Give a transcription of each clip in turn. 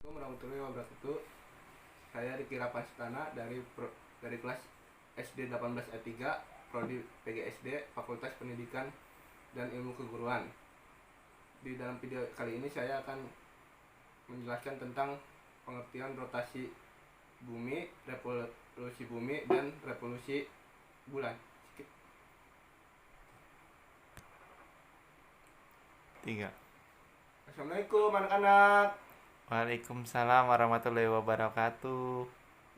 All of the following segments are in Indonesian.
Assalamualaikum warahmatullahi wabarakatuh. Saya Riki Rapanstana dari kelas SD 18 A 3 Prodi PGSD Fakultas Pendidikan dan Ilmu Keguruan. Di dalam video kali ini saya akan menjelaskan tentang pengertian rotasi bumi, revolusi bumi, dan revolusi bulan. Tiga. Assalamualaikum anak-anak. Waalaikumsalam warahmatullahi wabarakatuh.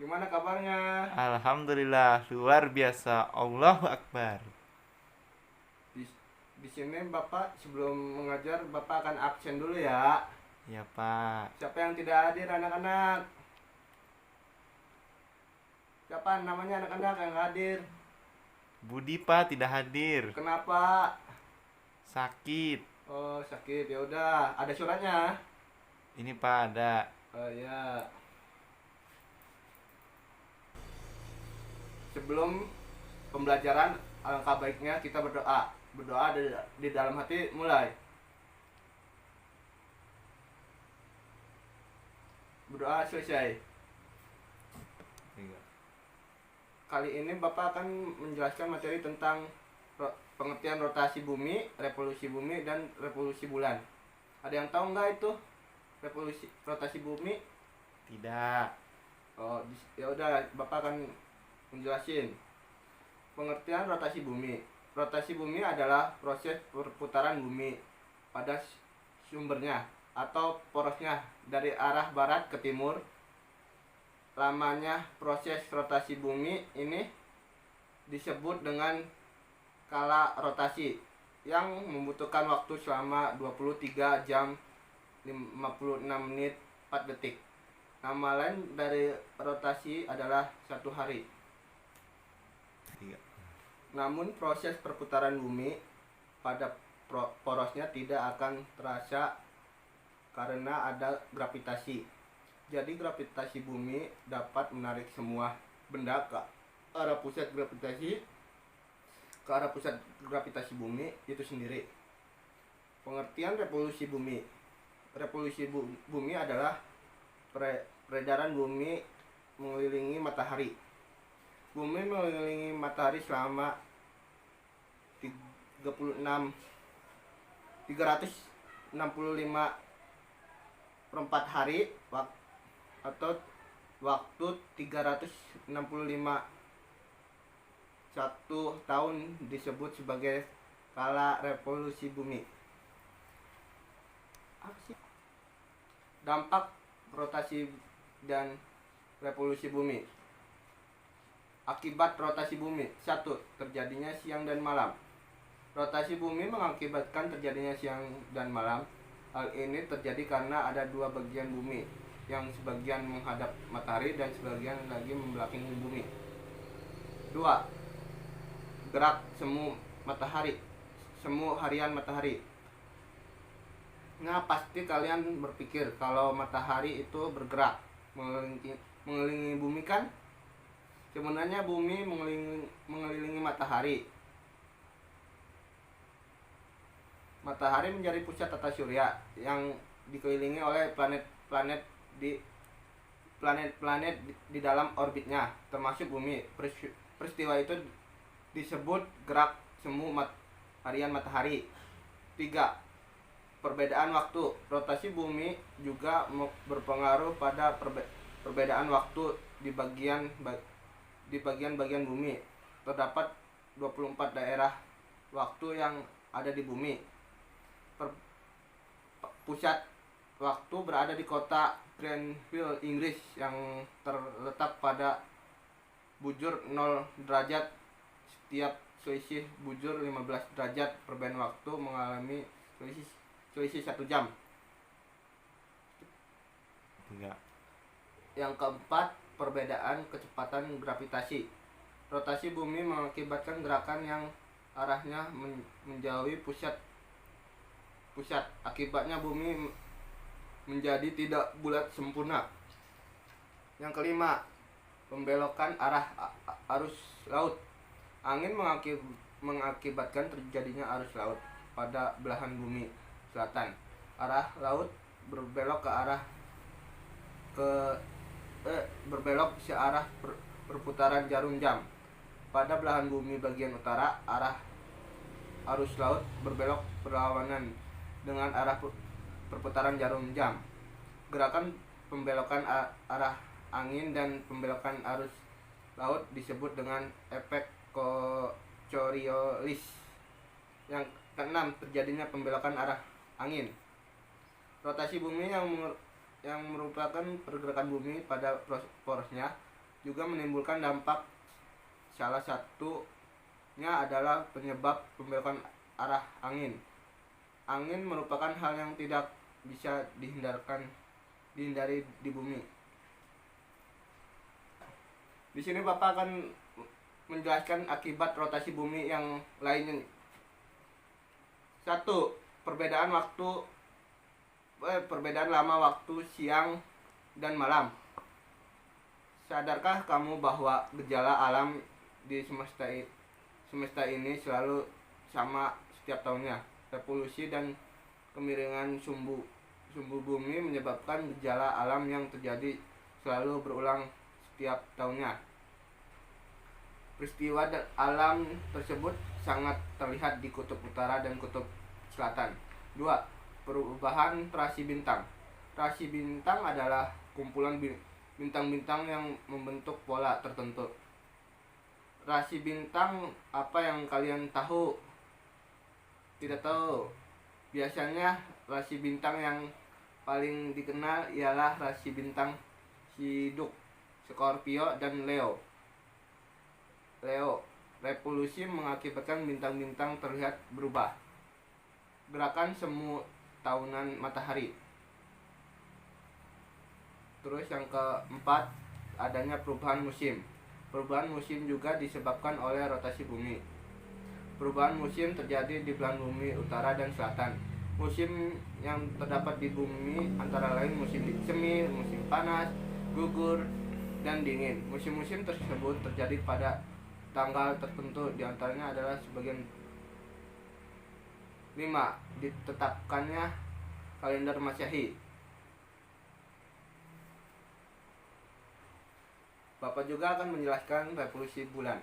Gimana kabarnya? Alhamdulillah luar biasa. Allahu Akbar. Di sini Bapak sebelum mengajar Bapak akan absen dulu ya. Ya Pak. Siapa yang tidak hadir anak-anak? Siapa namanya anak-anak yang hadir? Budi Pak tidak hadir. Kenapa? Sakit. Oh, sakit. Ya udah, ada suratnya. Ini Pak ada. Oh ya. Sebelum pembelajaran, alangkah baiknya kita berdoa. Berdoa di dalam hati mulai. Berdoa selesai. Tiga. Kali ini Bapak akan menjelaskan materi tentang pengertian rotasi bumi, revolusi bumi, dan revolusi bulan. Ada yang tahu nggak itu rotasi bumi? Tidak. Oh, ya udah, Bapak akan menjelasin. Pengertian rotasi bumi. Rotasi bumi adalah proses perputaran bumi pada sumbernya atau porosnya dari arah barat ke timur. Lamanya proses rotasi bumi ini disebut dengan skala rotasi yang membutuhkan waktu selama 23 jam 56 menit 4 detik. Nama lain dari rotasi adalah 1 hari. Tiga. Namun proses perputaran bumi pada porosnya tidak akan terasa karena ada gravitasi. Jadi gravitasi bumi dapat menarik semua benda ke arah pusat gravitasi bumi itu sendiri. Pengertian revolusi bumi. Revolusi bumi adalah peredaran bumi mengelilingi matahari. Bumi mengelilingi matahari selama 365 hari atau waktu 365 tahun disebut sebagai skala revolusi bumi. Dampak rotasi dan revolusi bumi. Akibat rotasi bumi. 1. Terjadinya siang dan malam. Rotasi bumi mengakibatkan terjadinya siang dan malam. Hal ini terjadi karena ada dua bagian bumi, yang sebagian menghadap matahari dan sebagian lagi membelakangi bumi. 2. Gerak semu harian matahari. Nah, pasti kalian berpikir kalau matahari itu bergerak mengelilingi bumi kan? Sebenarnya bumi mengelilingi matahari. Matahari menjadi pusat tata surya yang dikelilingi oleh planet-planet di dalam orbitnya, termasuk bumi. Peristiwa itu disebut gerak semu harian matahari. 3. Perbedaan waktu. Rotasi bumi juga berpengaruh pada perbedaan waktu di bagian-bagian bumi. Terdapat 24 daerah waktu yang ada di bumi. Pusat waktu berada di kota Greenville, Inggris, yang terletak pada bujur 0 derajat. Setiap selisih bujur 15 derajat perbedaan waktu mengalami selisih 1 jam. Tiga. Yang keempat, perbedaan kecepatan gravitasi. Rotasi bumi mengakibatkan gerakan yang arahnya menjauhi pusat. Akibatnya bumi menjadi tidak bulat sempurna. Yang kelima, pembelokan arah arus laut. Angin mengakibatkan terjadinya arus laut pada belahan bumi selatan. Arah laut berbelok ke arah berbelok searah perputaran jarum jam. Pada belahan bumi bagian utara, arah arus laut berbelok berlawanan dengan arah perputaran jarum jam. Gerakan pembelokan arah angin dan pembelokan arus laut disebut dengan efek Coriolis. Yang keenam, terjadinya pembelokan arah angin. Rotasi bumi yang merupakan pergerakan bumi pada porosnya juga menimbulkan dampak. Salah satunya adalah penyebab pembelokan arah angin. Angin merupakan hal yang tidak bisa dihindari di bumi. Di sini Bapak akan menjelaskan akibat rotasi bumi yang lainnya. 1. Perbedaan lama waktu siang dan malam. Sadarkah kamu bahwa gejala alam di semesta ini selalu sama setiap tahunnya? Revolusi dan kemiringan sumbu bumi menyebabkan gejala alam yang terjadi selalu berulang setiap tahunnya. Peristiwa alam tersebut sangat terlihat di kutub utara dan kutub selatan. 2. Perubahan rasi bintang. Rasi bintang adalah kumpulan bintang-bintang yang membentuk pola tertentu. Rasi bintang apa yang kalian tahu? Tidak tahu. Biasanya rasi bintang yang paling dikenal ialah rasi bintang Hidup, Scorpio, dan Leo. Revolusi mengakibatkan bintang-bintang terlihat berubah. Gerakan semu tahunan matahari. Terus yang keempat, adanya perubahan musim. Perubahan musim juga disebabkan oleh rotasi bumi. Perubahan musim terjadi di belahan bumi utara dan selatan. Musim yang terdapat di bumi antara lain musim semi, musim panas, gugur, dan dingin. Musim-musim tersebut terjadi pada tanggal tertentu, diantaranya adalah sebagian 5. Ditetapkannya kalender Masehi. Bapak juga akan menjelaskan revolusi bulan.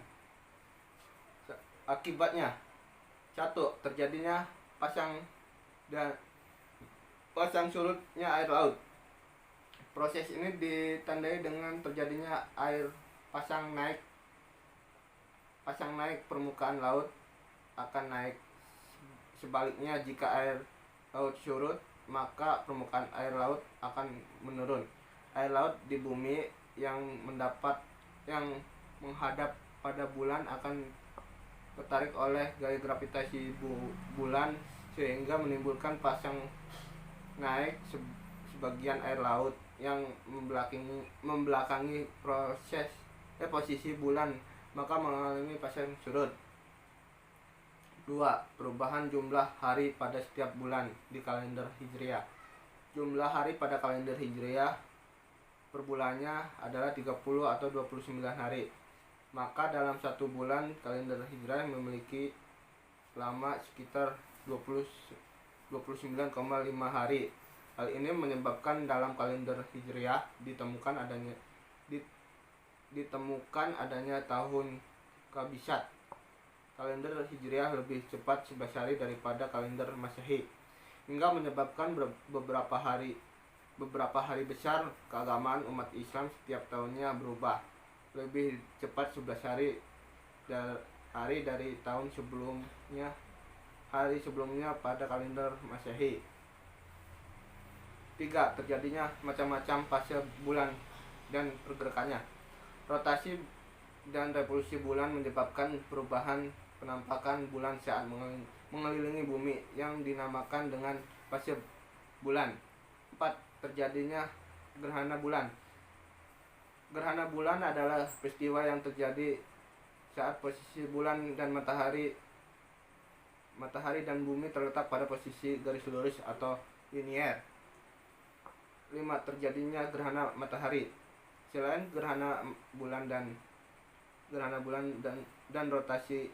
Akibatnya, 1. Terjadinya pasang surutnya air laut. Proses ini ditandai dengan terjadinya air pasang naik permukaan laut akan naik. Sebaliknya, jika air laut surut, maka permukaan air laut akan menurun. Air laut di bumi yang menghadap pada bulan akan tertarik oleh gaya gravitasi bulan sehingga menimbulkan pasang naik sebagian air laut yang membelakangi posisi bulan, maka mengalami pasang surut. 2. Perubahan jumlah hari pada setiap bulan di kalender Hijriah. Jumlah hari pada kalender Hijriah per bulannya adalah 30 atau 29 hari. Maka dalam satu bulan kalender Hijriah memiliki lama sekitar 29,5 hari. Hal ini menyebabkan dalam kalender Hijriah ditemukan adanya tahun Kabisat. Kalender Hijriah lebih cepat 11 hari daripada kalender Masehi, hingga menyebabkan beberapa hari besar keagamaan umat Islam setiap tahunnya berubah lebih cepat 11 hari dari tahun sebelumnya pada kalender Masehi. 3. Terjadinya macam-macam fase bulan dan pergerakannya. Rotasi dan revolusi bulan menyebabkan perubahan penampakan bulan saat mengelilingi bumi yang dinamakan dengan fase bulan. 4. Terjadinya gerhana bulan. Gerhana bulan adalah peristiwa yang terjadi saat posisi bulan dan matahari dan bumi terletak pada posisi garis lurus atau linier. 5. Terjadinya gerhana matahari. Selain gerhana bulan dan rotasi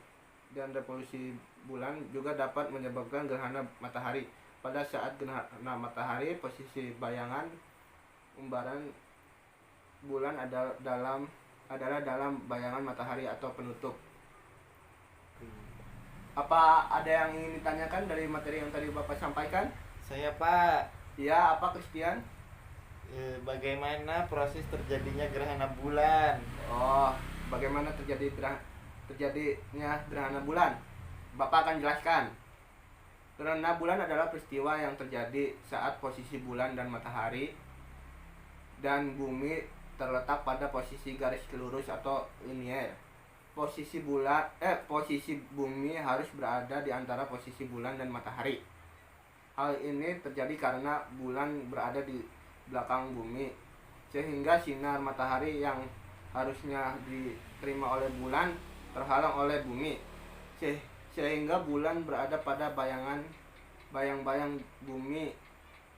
dan revolusi bulan juga dapat menyebabkan gerhana matahari. Pada saat gerhana matahari, posisi bayangan umbaran bulan adalah dalam bayangan matahari atau penutup. Apa ada yang ingin ditanyakan dari materi yang tadi Bapak sampaikan? Saya Pak, Iya, apa Christian? bagaimana proses terjadinya gerhana bulan? Oh, bagaimana terjadinya gerhana bulan? Bapak akan jelaskan. Gerhana bulan adalah peristiwa yang terjadi saat posisi bulan dan matahari dan bumi terletak pada posisi garis lurus atau linier. Posisi bumi harus berada di antara posisi bulan dan matahari. Hal ini terjadi karena bulan berada di belakang bumi, sehingga sinar matahari yang harusnya diterima oleh bulan terhalang oleh bumi, sehingga bulan berada pada bayang-bayang bumi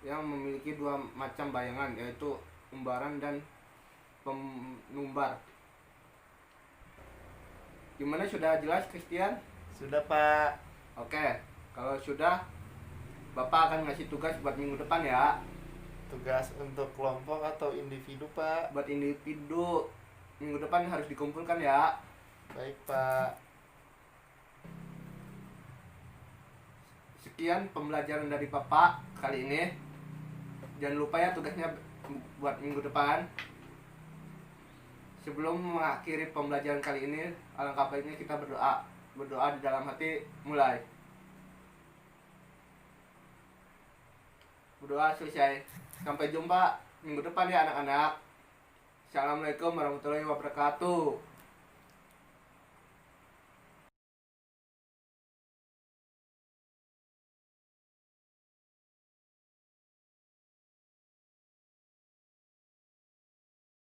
yang memiliki dua macam bayangan, yaitu umbaran dan penumbar. Gimana, sudah jelas Christian? Sudah Pak. Oke, kalau sudah Bapak akan ngasih tugas buat minggu depan ya. Tugas untuk kelompok atau individu Pak? Buat individu, minggu depan harus dikumpulkan ya. Baik Pak. Sekian pembelajaran dari Bapak kali ini. Jangan lupa ya tugasnya buat minggu depan. Sebelum mengakhiri pembelajaran kali ini, alangkah baiknya kita berdoa. Berdoa di dalam hati, mulai. Berdoa selesai. Sampai jumpa minggu depan ya anak-anak. Assalamualaikum warahmatullahi wabarakatuh.